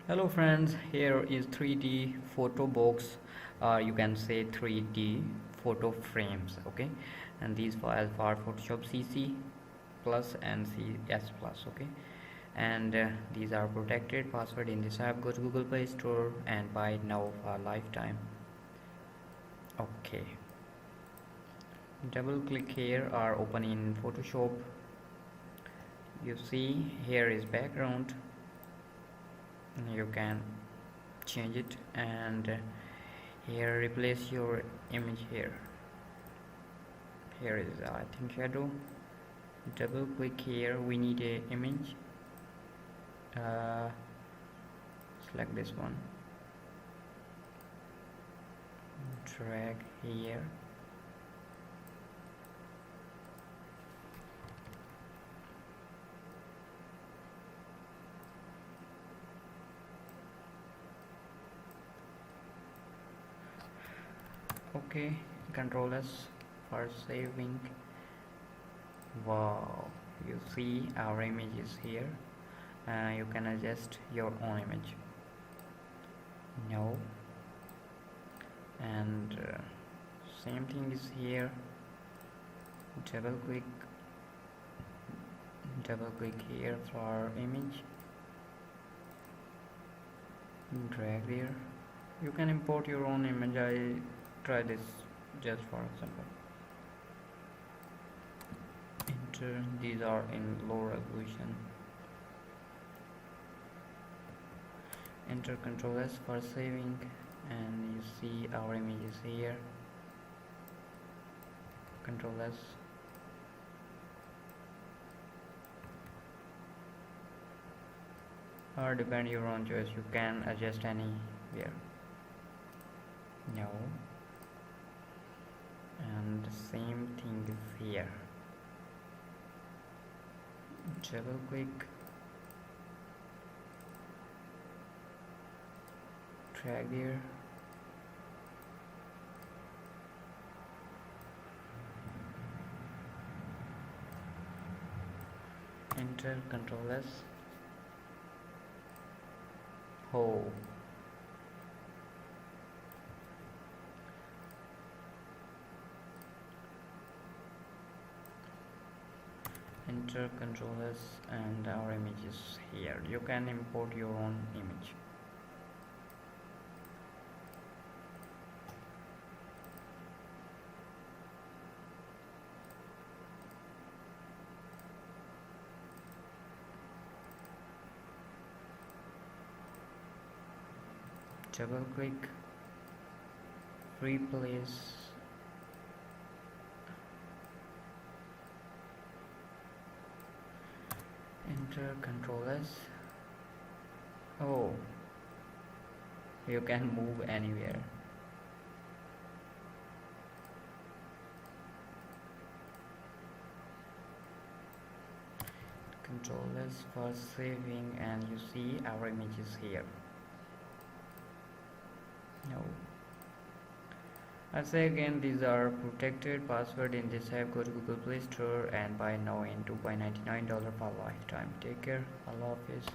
Hello friends, here is 3D photo box, you can say 3D photo frames. Okay, and these files are Photoshop CC plus and CS plus. Okay, and these are protected password in this app. Go to Google Play Store and buy it now for a lifetime. Okay, double click here or open in Photoshop. You see here is background, you can change it, and here replace your image. Here is I think shadow. Double click here, we need a image. Select this one, drag here, okay, Control S for saving. Wow, you see our image is here. You can adjust your own image no, and same thing is here. double click here for image, drag there. You can import your own image. I try this just for example. Enter. These are in low resolution. Enter Control S for saving, and you see our image is here. Control S. Or depend your own choice, you can adjust anywhere. No, and the same thing is here. Double click, drag here, enter Control S. Oh, enter Control S, and our image is here. You can import your own image. Double click, replace, enter Control S. Oh, you can move anywhere. Control S for saving, and you see our image is here. No, I say again, these are protected password in this app. Go to Google Play Store and buy now in $2.99 per lifetime. Take care. Allah Hafiz.